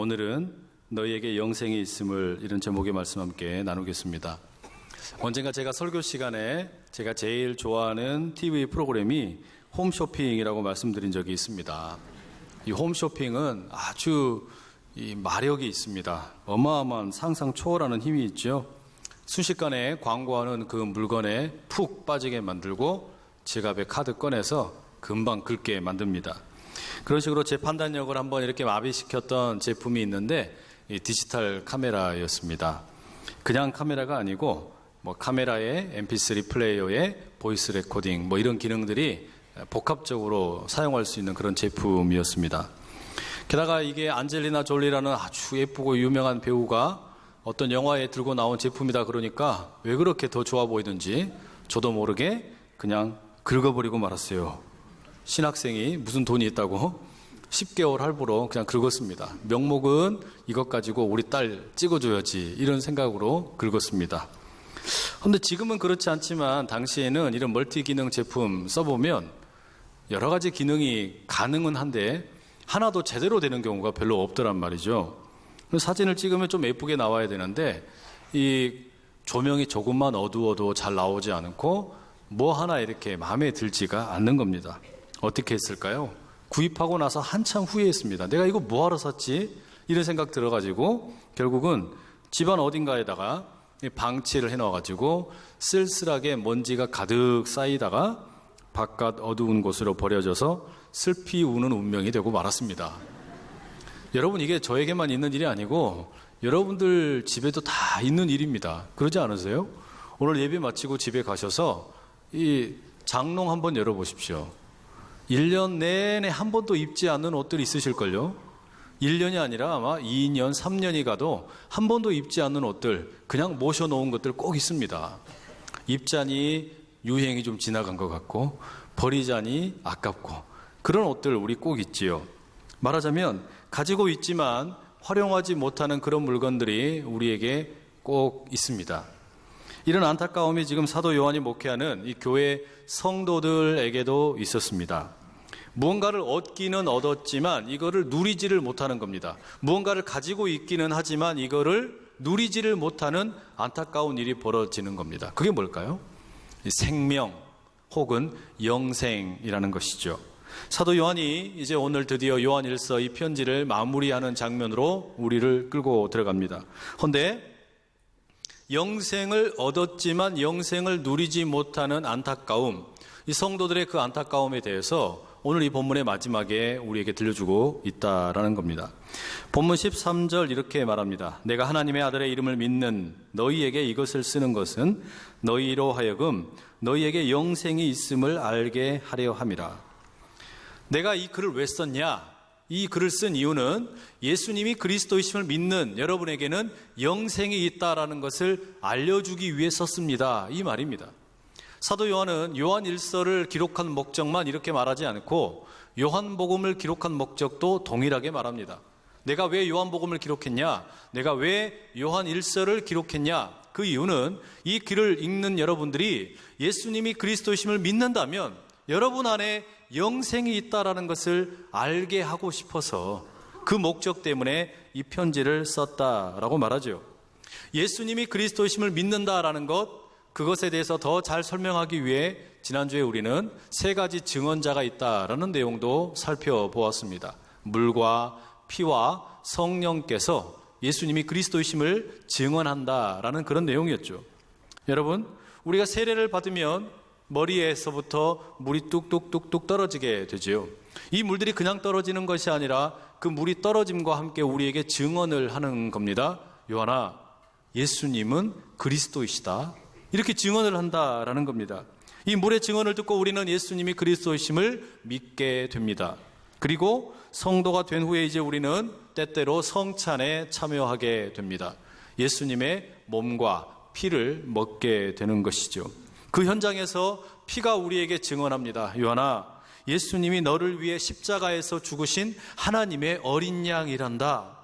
오늘은 너희에게 영생이 있음을 이런 제목의 말씀 함께 나누겠습니다. 언젠가 제가 설교 시간에 제가 제일 좋아하는 TV 프로그램이 홈쇼핑이라고 말씀드린 적이 있습니다. 이 홈쇼핑은 아주 이 마력이 있습니다. 어마어마한 상상 초월하는 힘이 있죠. 순식간에 광고하는 그 물건에 푹 빠지게 만들고 지갑에 카드 꺼내서 금방 긁게 만듭니다. 그런 식으로 제 판단력을 한번 이렇게 마비시켰던 제품이 있는데 이 디지털 카메라였습니다. 그냥 카메라가 아니고 카메라에 MP3 플레이어에 보이스 레코딩 이런 기능들이 복합적으로 사용할 수 있는 그런 제품이었습니다. 게다가 이게 안젤리나 졸리라는 아주 예쁘고 유명한 배우가 어떤 영화에 들고 나온 제품이다 그러니까 왜 그렇게 더 좋아 보이든지 저도 모르게 그냥 긁어버리고 말았어요. 신학생이 무슨 돈이 있다고 10개월 할부로 그냥 긁었습니다. 명목은 이것 가지고 우리 딸 찍어줘야지 이런 생각으로 긁었습니다. 그런데 지금은 그렇지 않지만 당시에는 이런 멀티 기능 제품 써보면 여러 가지 기능이 가능은 한데 하나도 제대로 되는 경우가 별로 없더란 말이죠. 사진을 찍으면 좀 예쁘게 나와야 되는데 이 조명이 조금만 어두워도 잘 나오지 않고 하나 이렇게 마음에 들지가 않는 겁니다. 어떻게 했을까요? 구입하고 나서 한참 후회했습니다. 내가 이거 뭐하러 샀지? 이런 생각 들어가지고 결국은 집안 어딘가에다가 방치를 해놔가지고 쓸쓸하게 먼지가 가득 쌓이다가 바깥 어두운 곳으로 버려져서 슬피 우는 운명이 되고 말았습니다. 여러분, 이게 저에게만 있는 일이 아니고 여러분들 집에도 다 있는 일입니다. 그러지 않으세요? 오늘 예배 마치고 집에 가셔서 이 장롱 한번 열어보십시오. 1년 내내 한 번도 입지 않는 옷들이 있으실걸요? 1년이 아니라 아마 2년, 3년이 가도 한 번도 입지 않는 옷들, 그냥 모셔놓은 것들 꼭 있습니다. 입자니 유행이 좀 지나간 것 같고 버리자니 아깝고 그런 옷들 우리 꼭 있지요. 말하자면 가지고 있지만 활용하지 못하는 그런 물건들이 우리에게 꼭 있습니다. 이런 안타까움이 지금 사도 요한이 목회하는 이 교회 성도들에게도 있었습니다. 무언가를 얻기는 얻었지만 이거를 누리지를 못하는 겁니다. 무언가를 가지고 있기는 하지만 이거를 누리지를 못하는 안타까운 일이 벌어지는 겁니다. 그게 뭘까요? 생명 혹은 영생이라는 것이죠. 사도 요한이 이제 오늘 드디어 요한일서 이 편지를 마무리하는 장면으로 우리를 끌고 들어갑니다. 그런데 영생을 얻었지만 영생을 누리지 못하는 안타까움, 이 성도들의 그 안타까움에 대해서 오늘 이 본문의 마지막에 우리에게 들려주고 있다라는 겁니다. 본문 13절 이렇게 말합니다. 내가 하나님의 아들의 이름을 믿는 너희에게 이것을 쓰는 것은 너희로 하여금 너희에게 영생이 있음을 알게 하려 함이라. 내가 이 글을 왜 썼냐? 이 글을 쓴 이유는 예수님이 그리스도이심을 믿는 여러분에게는 영생이 있다라는 것을 알려주기 위해 썼습니다. 이 말입니다. 사도 요한은 요한일서를 기록한 목적만 이렇게 말하지 않고 요한복음을 기록한 목적도 동일하게 말합니다. 내가 왜 요한복음을 기록했냐? 내가 왜 요한일서를 기록했냐? 그 이유는 이 글을 읽는 여러분들이 예수님이 그리스도이심을 믿는다면 여러분 안에 영생이 있다라는 것을 알게 하고 싶어서 그 목적 때문에 이 편지를 썼다라고 말하죠. 예수님이 그리스도이심을 믿는다라는 것, 그것에 대해서 더 잘 설명하기 위해 지난주에 우리는 3가지 증언자가 있다라는 내용도 살펴보았습니다. 물과 피와 성령께서 예수님이 그리스도이심을 증언한다라는 그런 내용이었죠. 여러분, 우리가 세례를 받으면 머리에서부터 물이 뚝뚝뚝뚝 떨어지게 되죠. 이 물들이 그냥 떨어지는 것이 아니라 그 물이 떨어짐과 함께 우리에게 증언을 하는 겁니다. 요한아, 예수님은 그리스도이시다. 이렇게 증언을 한다라는 겁니다. 이 물의 증언을 듣고 우리는 예수님이 그리스도이심을 믿게 됩니다. 그리고 성도가 된 후에 이제 우리는 때때로 성찬에 참여하게 됩니다. 예수님의 몸과 피를 먹게 되는 것이죠. 그 현장에서 피가 우리에게 증언합니다. 요한아, 예수님이 너를 위해 십자가에서 죽으신 하나님의 어린 양이란다.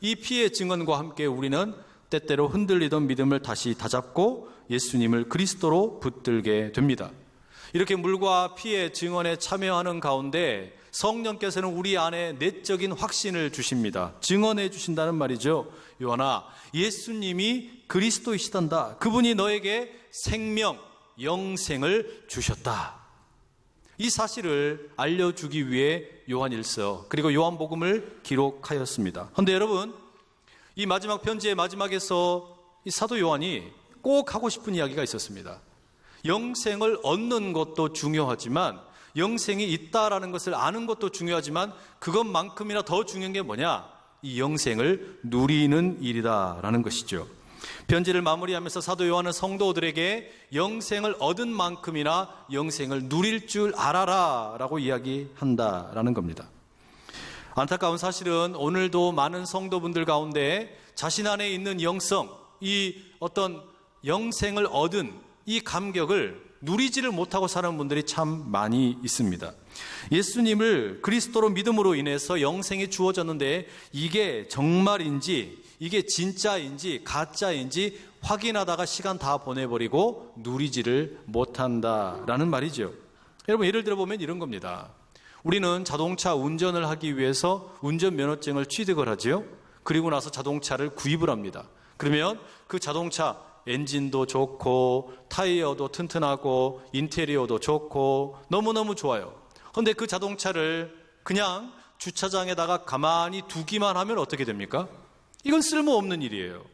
이 피의 증언과 함께 우리는 때때로 흔들리던 믿음을 다시 다잡고 예수님을 그리스도로 붙들게 됩니다. 이렇게 물과 피의 증언에 참여하는 가운데 성령께서는 우리 안에 내적인 확신을 주십니다. 증언해 주신다는 말이죠. 요한아, 예수님이 그리스도이시단다. 그분이 너에게 생명, 영생을 주셨다. 이 사실을 알려주기 위해 요한일서 그리고 요한복음을 기록하였습니다. 그런데 여러분, 이 마지막 편지의 마지막에서 이 사도 요한이 꼭 하고 싶은 이야기가 있었습니다. 영생을 얻는 것도 중요하지만, 영생이 있다라는 것을 아는 것도 중요하지만, 그것만큼이나 더 중요한 게 뭐냐? 이 영생을 누리는 일이다라는 것이죠. 편지를 마무리하면서 사도 요한은 성도들에게 영생을 얻은 만큼이나 영생을 누릴 줄 알아라 라고 이야기한다라는 겁니다. 안타까운 사실은 오늘도 많은 성도분들 가운데 자신 안에 있는 영성, 이 어떤 영생을 얻은 이 감격을 누리지를 못하고 사는 분들이 참 많이 있습니다. 예수님을 그리스도로 믿음으로 인해서 영생이 주어졌는데 이게 정말인지, 이게 진짜인지 가짜인지 확인하다가 시간 다 보내버리고 누리지를 못한다라는 말이죠. 여러분, 예를 들어보면 이런 겁니다. 우리는 자동차 운전을 하기 위해서 운전면허증을 취득을 하죠. 그리고 나서 자동차를 구입을 합니다. 그러면 그 자동차 엔진도 좋고 타이어도 튼튼하고 인테리어도 좋고 너무너무 좋아요. 그런데 그 자동차를 그냥 주차장에다가 가만히 두기만 하면 어떻게 됩니까? 이건 쓸모없는 일이에요.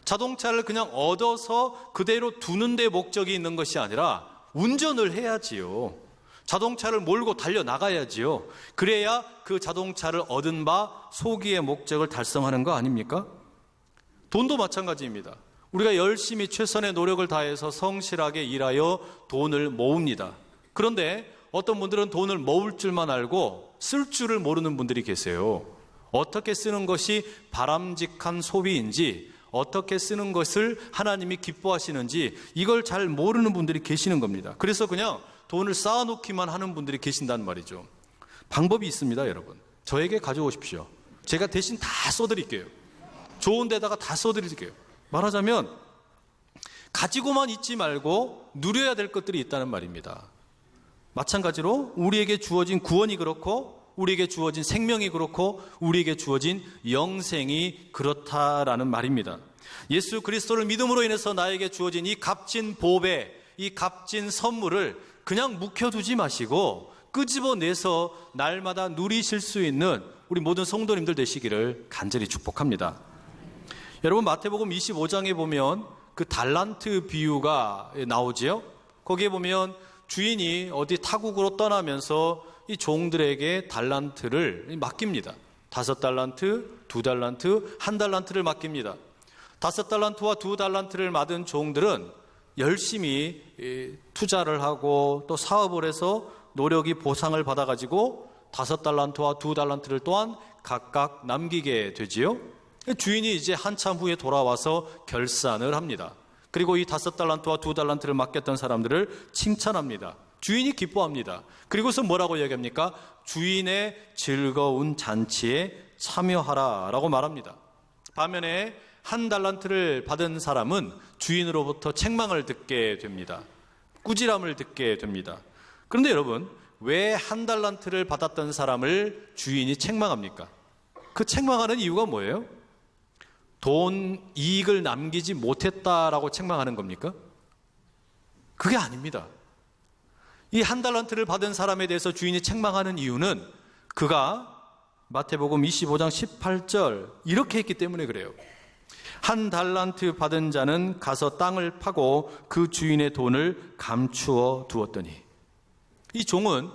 자동차를 그냥 얻어서 그대로 두는 데 목적이 있는 것이 아니라 운전을 해야지요. 자동차를 몰고 달려나가야지요. 그래야 그 자동차를 얻은 바 소기의 목적을 달성하는 거 아닙니까? 돈도 마찬가지입니다. 우리가 열심히 최선의 노력을 다해서 성실하게 일하여 돈을 모읍니다. 그런데 어떤 분들은 돈을 모을 줄만 알고 쓸 줄을 모르는 분들이 계세요. 어떻게 쓰는 것이 바람직한 소비인지, 어떻게 쓰는 것을 하나님이 기뻐하시는지 이걸 잘 모르는 분들이 계시는 겁니다. 그래서 그냥 돈을 쌓아놓기만 하는 분들이 계신단 말이죠. 방법이 있습니다, 여러분. 저에게 가져오십시오. 제가 대신 다 써드릴게요. 좋은 데다가 다 써드릴게요. 말하자면 가지고만 있지 말고 누려야 될 것들이 있다는 말입니다. 마찬가지로 우리에게 주어진 구원이 그렇고, 우리에게 주어진 생명이 그렇고, 우리에게 주어진 영생이 그렇다라는 말입니다. 예수 그리스도를 믿음으로 인해서 나에게 주어진 이 값진 보배, 이 값진 선물을 그냥 묵혀두지 마시고 끄집어내서 날마다 누리실 수 있는 우리 모든 성도님들 되시기를 간절히 축복합니다. 여러분, 마태복음 25장에 보면 그 달란트 비유가 나오지요. 거기에 보면 주인이 어디 타국으로 떠나면서 이 종들에게 달란트를 맡깁니다. 5달란트, 2달란트, 1달란트를 맡깁니다. 5달란트와 2달란트를 맡은 종들은 열심히 투자를 하고 또 사업을 해서 노력이 보상을 받아가지고 5달란트와 2달란트를 또한 각각 남기게 되지요. 주인이 이제 한참 후에 돌아와서 결산을 합니다. 그리고 이 5달란트와 2달란트를 맡겼던 사람들을 칭찬합니다. 주인이 기뻐합니다. 그리고서 뭐라고 이야기합니까? 주인의 즐거운 잔치에 참여하라 라고 말합니다. 반면에 1달란트를 받은 사람은 주인으로부터 책망을 듣게 됩니다. 꾸지람을 듣게 됩니다. 그런데 여러분, 왜 1달란트를 받았던 사람을 주인이 책망합니까? 그 책망하는 이유가 뭐예요? 돈 이익을 남기지 못했다라고 책망하는 겁니까? 그게 아닙니다. 이 1달란트를 받은 사람에 대해서 주인이 책망하는 이유는 그가 마태복음 25장 18절 이렇게 했기 때문에 그래요. 1달란트 받은 자는 가서 땅을 파고 그 주인의 돈을 감추어 두었더니, 이 종은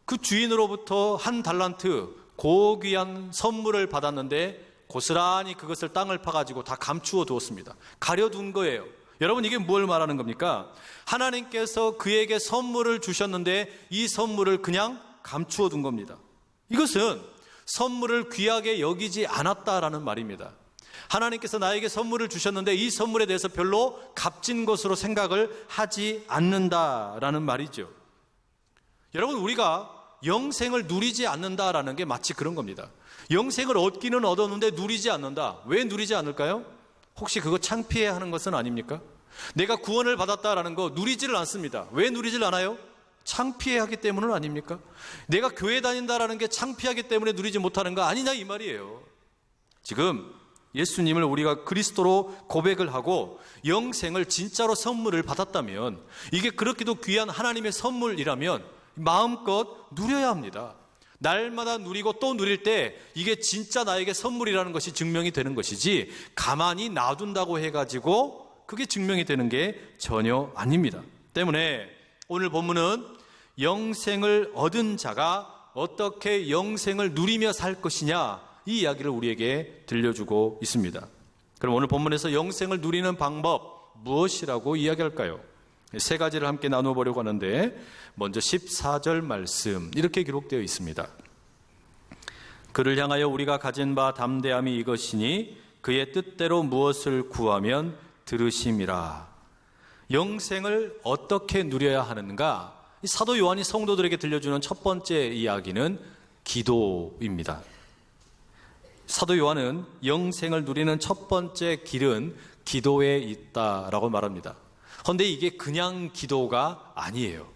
그 주인으로부터 1달란트 고귀한 선물을 받았는데 고스란히 그것을 땅을 파가지고 다 감추어 두었습니다. 가려둔 거예요. 여러분, 이게 뭘 말하는 겁니까? 하나님께서 그에게 선물을 주셨는데 이 선물을 그냥 감추어 둔 겁니다. 이것은 선물을 귀하게 여기지 않았다라는 말입니다. 하나님께서 나에게 선물을 주셨는데 이 선물에 대해서 별로 값진 것으로 생각을 하지 않는다라는 말이죠. 여러분, 우리가 영생을 누리지 않는다라는 게 마치 그런 겁니다. 영생을 얻기는 얻었는데 누리지 않는다. 왜 누리지 않을까요? 혹시 그거 창피해하는 것은 아닙니까? 내가 구원을 받았다라는 거 누리지를 않습니다. 왜 누리질 않아요? 창피해하기 때문은 아닙니까? 내가 교회 다닌다라는 게 창피하기 때문에 누리지 못하는 거 아니냐 이 말이에요. 지금 예수님을 우리가 그리스도로 고백을 하고 영생을 진짜로 선물을 받았다면, 이게 그렇게도 귀한 하나님의 선물이라면 마음껏 누려야 합니다. 날마다 누리고 또 누릴 때 이게 진짜 나에게 선물이라는 것이 증명이 되는 것이지, 가만히 놔둔다고 해가지고 그게 증명이 되는 게 전혀 아닙니다. 때문에 오늘 본문은 영생을 얻은 자가 어떻게 영생을 누리며 살 것이냐, 이 이야기를 우리에게 들려주고 있습니다. 그럼 오늘 본문에서 영생을 누리는 방법 무엇이라고 이야기할까요? 세 가지를 함께 나눠보려고 하는데, 먼저 14절 말씀 이렇게 기록되어 있습니다. 그를 향하여 우리가 가진 바 담대함이 이것이니 그의 뜻대로 무엇을 구하면 들으심이라. 영생을 어떻게 누려야 하는가? 사도 요한이 성도들에게 들려주는 첫 번째 이야기는 기도입니다. 사도 요한은 영생을 누리는 첫 번째 길은 기도에 있다라고 말합니다. 그런데 이게 그냥 기도가 아니에요.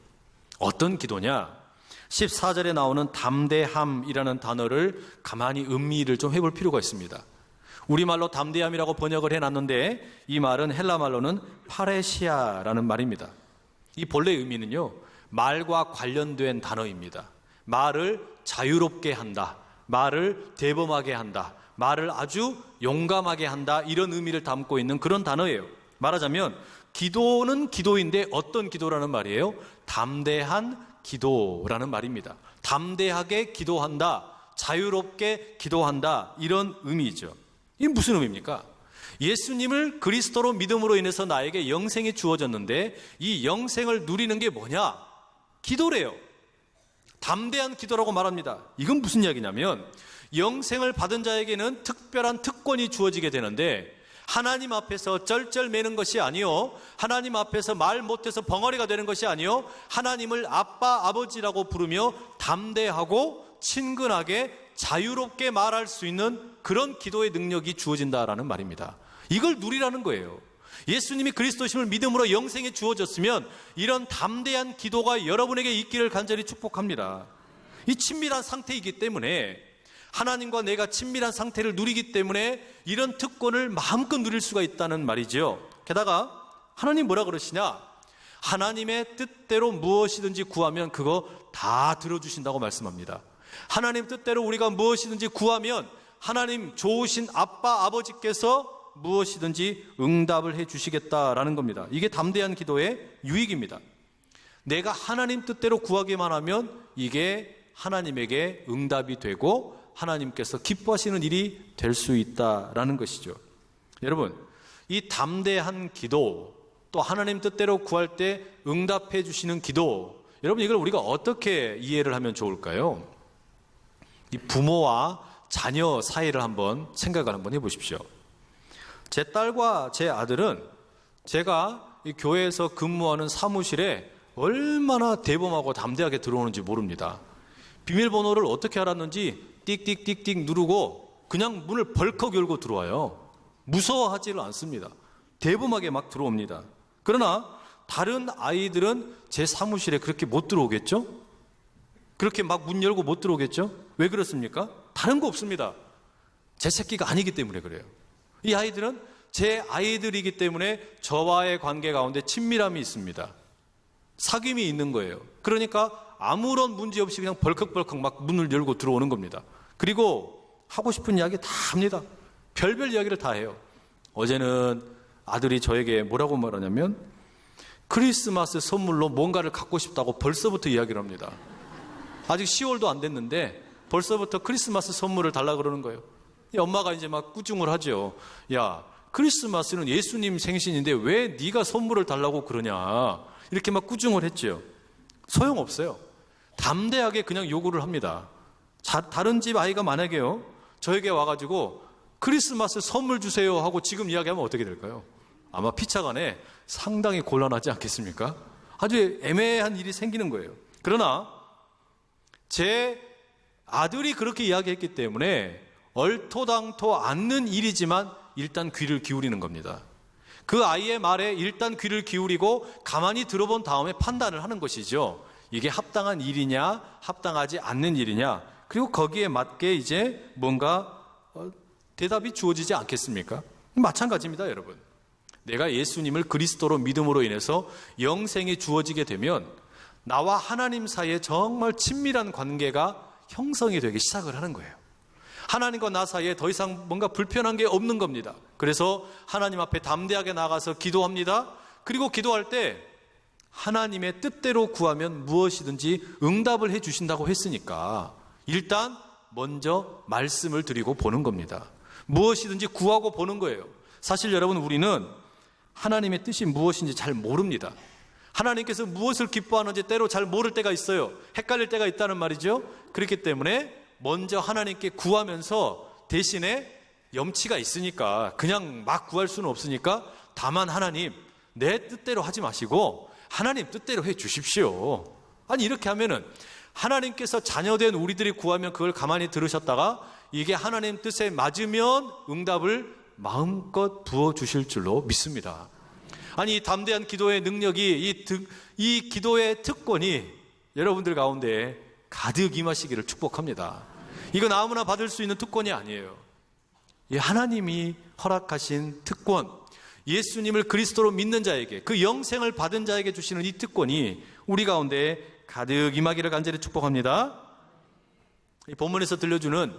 어떤 기도냐? 14절에 나오는 담대함이라는 단어를 가만히 음미를 좀 해볼 필요가 있습니다. 우리말로 담대함이라고 번역을 해놨는데 이 말은 헬라말로는 파레시아라는 말입니다. 이 본래 의미는요, 말과 관련된 단어입니다. 말을 자유롭게 한다, 말을 대범하게 한다, 말을 아주 용감하게 한다, 이런 의미를 담고 있는 그런 단어예요. 말하자면 기도는 기도인데 어떤 기도라는 말이에요? 담대한 기도라는 말입니다. 담대하게 기도한다, 자유롭게 기도한다, 이런 의미죠. 이게 무슨 의미입니까? 예수님을 그리스도로 믿음으로 인해서 나에게 영생이 주어졌는데 이 영생을 누리는 게 뭐냐? 기도래요. 담대한 기도라고 말합니다. 이건 무슨 이야기냐면, 영생을 받은 자에게는 특별한 특권이 주어지게 되는데, 하나님 앞에서 쩔쩔매는 것이 아니요, 하나님 앞에서 말 못해서 벙어리가 되는 것이 아니요, 하나님을 아빠, 아버지라고 부르며 담대하고 친근하게 자유롭게 말할 수 있는 그런 기도의 능력이 주어진다라는 말입니다. 이걸 누리라는 거예요. 예수님이 그리스도심을 믿음으로 영생이 주어졌으면 이런 담대한 기도가 여러분에게 있기를 간절히 축복합니다. 이 친밀한 상태이기 때문에, 하나님과 내가 친밀한 상태를 누리기 때문에 이런 특권을 마음껏 누릴 수가 있다는 말이죠. 게다가 하나님 뭐라 그러시냐? 하나님의 뜻대로 무엇이든지 구하면 그거 다 들어주신다고 말씀합니다. 하나님 뜻대로 우리가 무엇이든지 구하면 하나님 좋으신 아빠, 아버지께서 무엇이든지 응답을 해 주시겠다라는 겁니다. 이게 담대한 기도의 유익입니다. 내가 하나님 뜻대로 구하기만 하면 이게 하나님에게 응답이 되고 하나님께서 기뻐하시는 일이 될 수 있다라는 것이죠. 여러분, 이 담대한 기도, 또 하나님 뜻대로 구할 때 응답해 주시는 기도, 여러분 이걸 우리가 어떻게 이해를 하면 좋을까요? 이 부모와 자녀 사이를 한번 생각을 한번 해보십시오. 제 딸과 제 아들은 제가 이 교회에서 근무하는 사무실에 얼마나 대범하고 담대하게 들어오는지 모릅니다. 비밀번호를 어떻게 알았는지 띡띡띡띡 누르고 그냥 문을 벌컥 열고 들어와요. 무서워하지를 않습니다. 대범하게 막 들어옵니다. 그러나 다른 아이들은 제 사무실에 그렇게 못 들어오겠죠? 그렇게 막 문 열고 못 들어오겠죠? 왜 그렇습니까? 다른 거 없습니다. 제 새끼가 아니기 때문에 그래요. 이 아이들은 제 아이들이기 때문에 저와의 관계 가운데 친밀함이 있습니다. 사귐이 있는 거예요. 그러니까 아무런 문제 없이 그냥 벌컥벌컥 막 문을 열고 들어오는 겁니다. 그리고 하고 싶은 이야기 다 합니다. 별별 이야기를 다 해요. 어제는 아들이 저에게 뭐라고 말하냐면 크리스마스 선물로 뭔가를 갖고 싶다고 벌써부터 이야기를 합니다. 아직 10월도 안 됐는데 벌써부터 크리스마스 선물을 달라고 그러는 거예요. 엄마가 이제 막 꾸중을 하죠. 야, 크리스마스는 예수님 생신인데 왜 네가 선물을 달라고 그러냐, 이렇게 막 꾸중을 했죠. 소용없어요. 담대하게 그냥 요구를 합니다. 다른 집 아이가 만약에요, 저에게 와가지고 크리스마스 선물 주세요 하고 지금 이야기하면 어떻게 될까요? 아마 피차간에 상당히 곤란하지 않겠습니까? 아주 애매한 일이 생기는 거예요. 그러나 제 아들이 그렇게 이야기했기 때문에 얼토당토 않는 일이지만 일단 귀를 기울이는 겁니다. 그 아이의 말에 일단 귀를 기울이고 가만히 들어본 다음에 판단을 하는 것이죠. 이게 합당한 일이냐, 합당하지 않는 일이냐, 그리고 거기에 맞게 이제 뭔가 대답이 주어지지 않겠습니까? 마찬가지입니다, 여러분. 내가 예수님을 그리스도로 믿음으로 인해서 영생이 주어지게 되면 나와 하나님 사이에 정말 친밀한 관계가 형성이 되기 시작을 하는 거예요. 하나님과 나 사이에 더 이상 뭔가 불편한 게 없는 겁니다. 그래서 하나님 앞에 담대하게 나가서 기도합니다. 그리고 기도할 때 하나님의 뜻대로 구하면 무엇이든지 응답을 해 주신다고 했으니까 일단 먼저 말씀을 드리고 보는 겁니다. 무엇이든지 구하고 보는 거예요. 사실 여러분, 우리는 하나님의 뜻이 무엇인지 잘 모릅니다. 하나님께서 무엇을 기뻐하는지 때로 잘 모를 때가 있어요. 헷갈릴 때가 있다는 말이죠. 그렇기 때문에 먼저 하나님께 구하면서 대신에 염치가 있으니까 그냥 막 구할 수는 없으니까 다만 하나님, 내 뜻대로 하지 마시고 하나님 뜻대로 해 주십시오. 아니, 이렇게 하면은 하나님께서 자녀된 우리들이 구하면 그걸 가만히 들으셨다가 이게 하나님 뜻에 맞으면 응답을 마음껏 부어주실 줄로 믿습니다. 아니, 이 담대한 기도의 능력이, 이 기도의 특권이 여러분들 가운데 가득 임하시기를 축복합니다. 이건 아무나 받을 수 있는 특권이 아니에요. 이 하나님이 허락하신 특권, 예수님을 그리스도로 믿는 자에게, 그 영생을 받은 자에게 주시는 이 특권이 우리 가운데 가득 임하기를 간절히 축복합니다. 이 본문에서 들려주는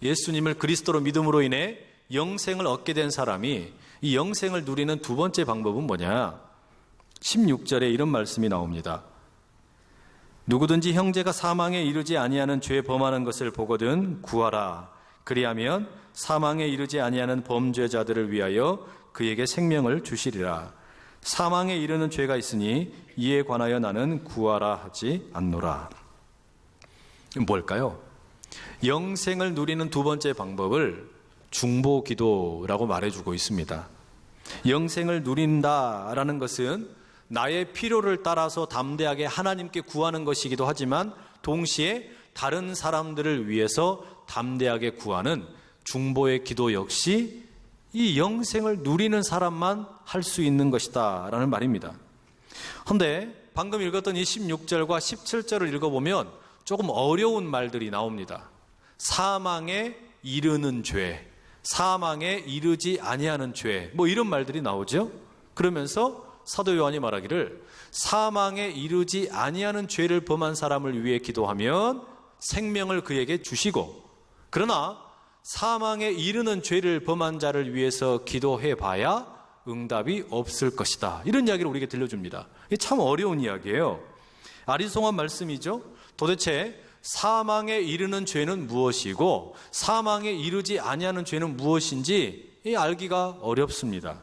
예수님을 그리스도로 믿음으로 인해 영생을 얻게 된 사람이 이 영생을 누리는 두 번째 방법은 뭐냐? 16절에 이런 말씀이 나옵니다. 누구든지 형제가 사망에 이르지 아니하는 죄 범하는 것을 보거든 구하라. 그리하면 사망에 이르지 아니하는 범죄자들을 위하여 그에게 생명을 주시리라. 사망에 이르는 죄가 있으니 이에 관하여 나는 구하라 하지 않노라. 뭘까요? 영생을 누리는 두 번째 방법을 중보기도라고 말해주고 있습니다. 영생을 누린다라는 것은 나의 필요를 따라서 담대하게 하나님께 구하는 것이기도 하지만 동시에 다른 사람들을 위해서 담대하게 구하는 중보의 기도 역시 이 영생을 누리는 사람만 할 수 있는 것이다 라는 말입니다. 그런데 방금 읽었던 이 16절과 17절을 읽어보면 조금 어려운 말들이 나옵니다. 사망에 이르는 죄, 사망에 이르지 아니하는 죄, 뭐 이런 말들이 나오죠. 그러면서 사도 요한이 말하기를 사망에 이르지 아니하는 죄를 범한 사람을 위해 기도하면 생명을 그에게 주시고, 그러나 사망에 이르는 죄를 범한 자를 위해서 기도해 봐야 응답이 없을 것이다, 이런 이야기를 우리에게 들려줍니다. 이게 참 어려운 이야기예요. 아리송한 말씀이죠. 도대체 사망에 이르는 죄는 무엇이고 사망에 이르지 아니하는 죄는 무엇인지 알기가 어렵습니다.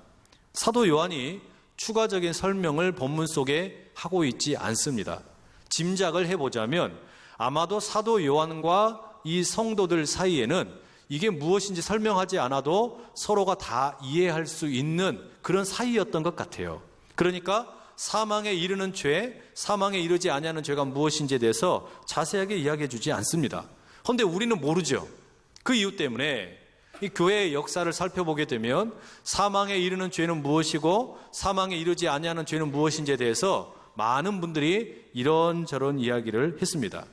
사도 요한이 추가적인 설명을 본문 속에 하고 있지 않습니다. 짐작을 해보자면 아마도 사도 요한과 이 성도들 사이에는 이게 무엇인지 설명하지 않아도 서로가 다 이해할 수 있는 그런 사이였던 것 같아요. 그러니까 사망에 이르는 죄, 사망에 이르지 아니하는 죄가 무엇인지에 대해서 자세하게 이야기해 주지 않습니다. 그런데 우리는 모르죠. 그 이유 때문에 이 교회의 역사를 살펴보게 되면 사망에 이르는 죄는 무엇이고 사망에 이르지 아니하는 죄는 무엇인지에 대해서 많은 분들이 이런저런 이야기를 했습니다.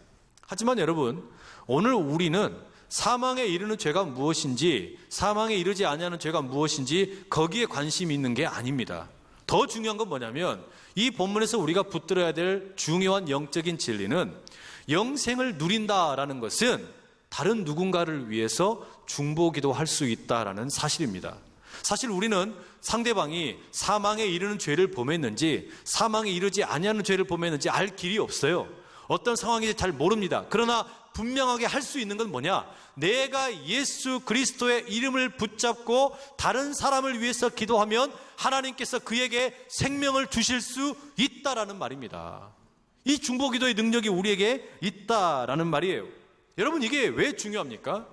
하지만 여러분, 오늘 우리는 사망에 이르는 죄가 무엇인지, 사망에 이르지 아니하는 죄가 무엇인지 거기에 관심이 있는 게 아닙니다. 더 중요한 건 뭐냐면 이 본문에서 우리가 붙들어야 될 중요한 영적인 진리는 영생을 누린다라는 것은 다른 누군가를 위해서 중보기도 할 수 있다라는 사실입니다. 사실 우리는 상대방이 사망에 이르는 죄를 범했는지 사망에 이르지 아니하는 죄를 범했는지 알 길이 없어요. 어떤 상황인지 잘 모릅니다. 그러나 분명하게 할 수 있는 건 뭐냐? 내가 예수 그리스도의 이름을 붙잡고 다른 사람을 위해서 기도하면 하나님께서 그에게 생명을 주실 수 있다라는 말입니다. 이 중보기도의 능력이 우리에게 있다라는 말이에요. 여러분, 이게 왜 중요합니까?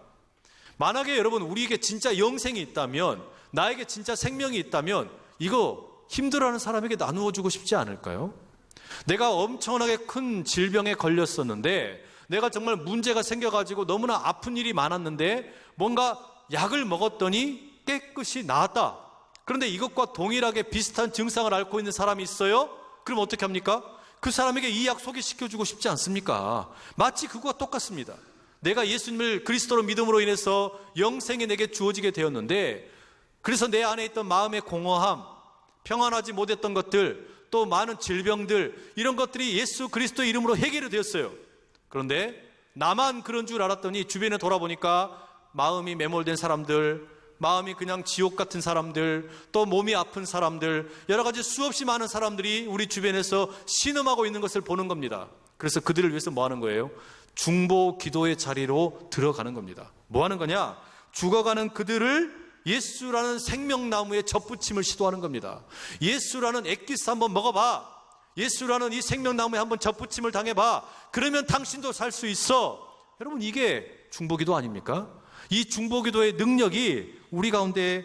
만약에 여러분 우리에게 진짜 영생이 있다면, 나에게 진짜 생명이 있다면 이거 힘들어하는 사람에게 나누어 주고 싶지 않을까요? 내가 엄청나게 큰 질병에 걸렸었는데, 내가 정말 문제가 생겨가지고 너무나 아픈 일이 많았는데 뭔가 약을 먹었더니 깨끗이 나았다. 그런데 이것과 동일하게 비슷한 증상을 앓고 있는 사람이 있어요? 그럼 어떻게 합니까? 그 사람에게 이 약 소개시켜주고 싶지 않습니까? 마치 그거와 똑같습니다. 내가 예수님을 그리스도로 믿음으로 인해서 영생이 내게 주어지게 되었는데, 그래서 내 안에 있던 마음의 공허함, 평안하지 못했던 것들, 또 많은 질병들, 이런 것들이 예수 그리스도의 이름으로 해결이 되었어요. 그런데 나만 그런 줄 알았더니 주변에 돌아보니까 마음이 매몰된 사람들, 마음이 그냥 지옥 같은 사람들, 또 몸이 아픈 사람들, 여러 가지 수없이 많은 사람들이 우리 주변에서 신음하고 있는 것을 보는 겁니다. 그래서 그들을 위해서 뭐 하는 거예요? 중보 기도의 자리로 들어가는 겁니다. 뭐 하는 거냐? 죽어가는 그들을 예수라는 생명나무에 접붙임을 시도하는 겁니다. 예수라는 액기스 한번 먹어봐. 예수라는 이 생명나무에 한번 접붙임을 당해봐. 그러면 당신도 살 수 있어. 여러분, 이게 중보기도 아닙니까? 이 중보기도의 능력이 우리 가운데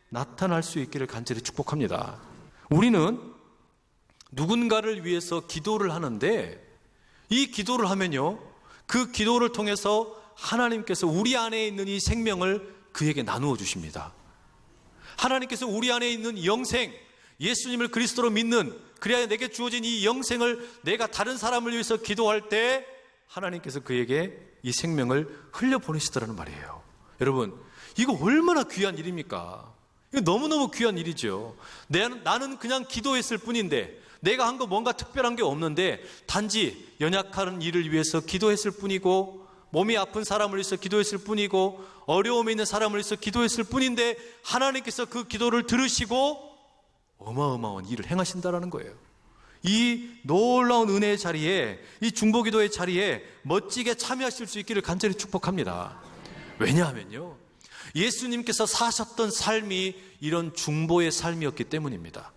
나타날 수 있기를 간절히 축복합니다. 우리는 누군가를 위해서 기도를 하는데, 이 기도를 하면요, 그 기도를 통해서 하나님께서 우리 안에 있는 이 생명을 그에게 나누어 주십니다. 하나님께서 우리 안에 있는 영생, 예수님을 그리스도로 믿는, 그래야 내게 주어진 이 영생을 내가 다른 사람을 위해서 기도할 때 하나님께서 그에게 이 생명을 흘려보내시더라는 말이에요. 여러분, 이거 얼마나 귀한 일입니까? 이거 너무너무 귀한 일이죠. 나는 그냥 기도했을 뿐인데, 내가 한 거 뭔가 특별한 게 없는데, 단지 연약한 일을 위해서 기도했을 뿐이고, 몸이 아픈 사람을 위해서 기도했을 뿐이고, 어려움에 있는 사람을 위해서 기도했을 뿐인데, 하나님께서 그 기도를 들으시고 어마어마한 일을 행하신다라는 거예요. 이 놀라운 은혜의 자리에, 이 중보기도의 자리에 멋지게 참여하실 수 있기를 간절히 축복합니다. 왜냐하면요, 예수님께서 사셨던 삶이 이런 중보의 삶이었기 때문입니다.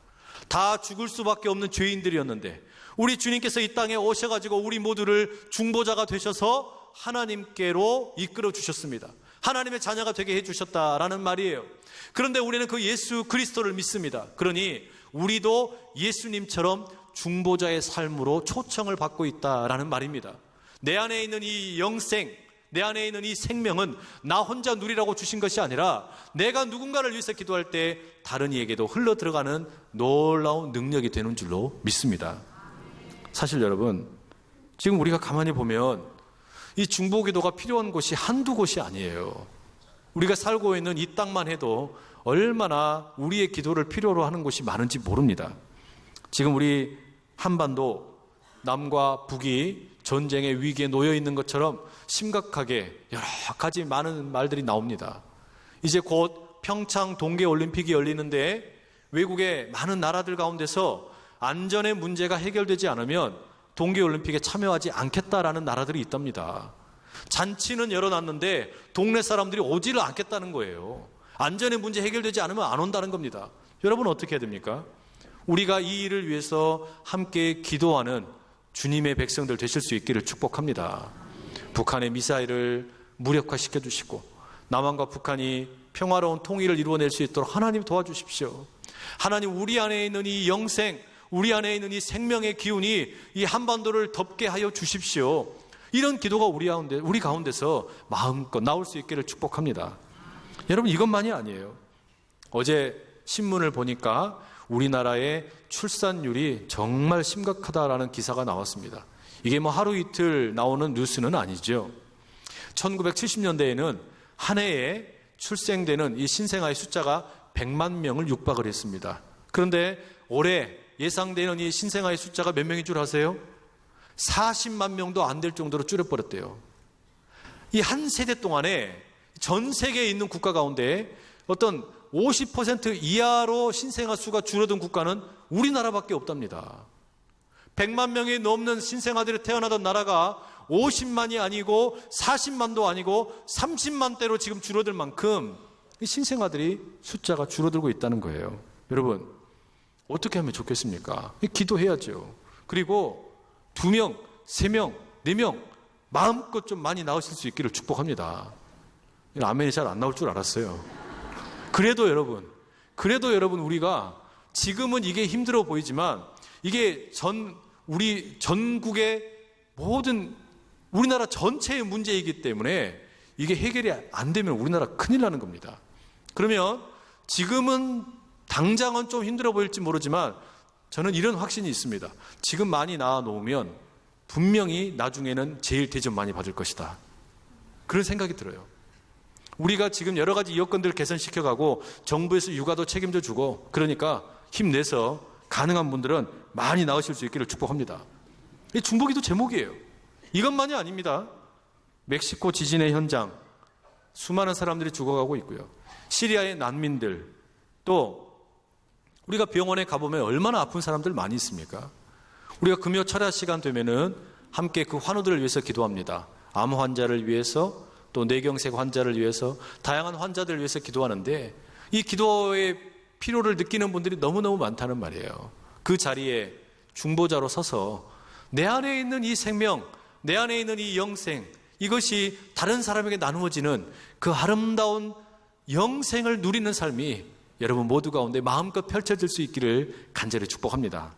다 죽을 수밖에 없는 죄인들이었는데 우리 주님께서 이 땅에 오셔가지고 우리 모두를 중보자가 되셔서 하나님께로 이끌어 주셨습니다. 하나님의 자녀가 되게 해주셨다라는 말이에요. 그런데 우리는 그 예수 그리스도를 믿습니다. 그러니 우리도 예수님처럼 중보자의 삶으로 초청을 받고 있다라는 말입니다. 내 안에 있는 이 영생, 내 안에 있는 이 생명은 나 혼자 누리라고 주신 것이 아니라 내가 누군가를 위해서 기도할 때 다른 이에게도 흘러 들어가는 놀라운 능력이 되는 줄로 믿습니다. 사실 여러분, 지금 우리가 가만히 보면 이 중보기도가 필요한 곳이 한두 곳이 아니에요. 우리가 살고 있는 이 땅만 해도 얼마나 우리의 기도를 필요로 하는 곳이 많은지 모릅니다. 지금 우리 한반도 남과 북이 전쟁의 위기에 놓여 있는 것처럼 심각하게 여러 가지 많은 말들이 나옵니다. 이제 곧 평창 동계올림픽이 열리는데 외국의 많은 나라들 가운데서 안전의 문제가 해결되지 않으면 동계올림픽에 참여하지 않겠다라는 나라들이 있답니다. 잔치는 열어놨는데 동네 사람들이 오지를 않겠다는 거예요. 안전의 문제 해결되지 않으면 안 온다는 겁니다. 여러분, 어떻게 해야 됩니까? 우리가 이 일을 위해서 함께 기도하는 주님의 백성들 되실 수 있기를 축복합니다. 북한의 미사일을 무력화시켜 주시고 남한과 북한이 평화로운 통일을 이루어낼 수 있도록 하나님 도와주십시오. 하나님, 우리 안에 있는 이 영생, 우리 안에 있는 이 생명의 기운이 이 한반도를 덮게 하여 주십시오. 이런 기도가 우리 가운데서 마음껏 나올 수 있기를 축복합니다. 여러분, 이것만이 아니에요. 어제 신문을 보니까 우리나라의 출산율이 정말 심각하다라는 기사가 나왔습니다. 이게 뭐 하루 이틀 나오는 뉴스는 아니죠. 1970년대에는 한 해에 출생되는 이 신생아의 숫자가 100만 명을 육박을 했습니다. 그런데 올해 예상되는 이 신생아의 숫자가 몇 명인 줄 아세요? 40만 명도 안 될 정도로 줄여버렸대요. 이 한 세대 동안에 전 세계에 있는 국가 가운데 어떤 50% 이하로 신생아 수가 줄어든 국가는 우리나라밖에 없답니다. 100만 명이 넘는 신생아들이 태어나던 나라가 50만이 아니고 40만도 아니고 30만대로 지금 줄어들 만큼 신생아들이 숫자가 줄어들고 있다는 거예요. 여러분, 어떻게 하면 좋겠습니까? 기도해야죠. 그리고 2명, 3명, 4명 마음껏 좀 많이 나오실 수 있기를 축복합니다. 아멘이 잘 안 나올 줄 알았어요. 그래도 여러분 우리가 지금은 이게 힘들어 보이지만 이게 우리 전국의 모든 우리나라 전체의 문제이기 때문에 이게 해결이 안 되면 우리나라 큰일 나는 겁니다. 그러면 지금은 당장은 좀 힘들어 보일지 모르지만 저는 이런 확신이 있습니다. 지금 많이 낳아 놓으면 분명히 나중에는 제일 대접 많이 받을 것이다. 그런 생각이 들어요. 우리가 지금 여러 가지 여건들을 개선시켜가고 정부에서 육아도 책임져 주고, 그러니까 힘내서 가능한 분들은 많이 낳으실 수 있기를 축복합니다. 이 중보기도 제목이에요. 이것만이 아닙니다. 멕시코 지진의 현장, 수많은 사람들이 죽어가고 있고요. 시리아의 난민들, 또 우리가 병원에 가보면 얼마나 아픈 사람들 많이 있습니까? 우리가 금요 철야 시간 되면은 함께 그 환우들을 위해서 기도합니다. 암 환자를 위해서, 또 뇌경색 환자를 위해서, 다양한 환자들을 위해서 기도하는데, 이 기도의 필요를 느끼는 분들이 너무너무 많다는 말이에요. 그 자리에 중보자로 서서 내 안에 있는 이 생명, 내 안에 있는 이 영생, 이것이 다른 사람에게 나누어지는 그 아름다운 영생을 누리는 삶이 여러분 모두 가운데 마음껏 펼쳐질 수 있기를 간절히 축복합니다.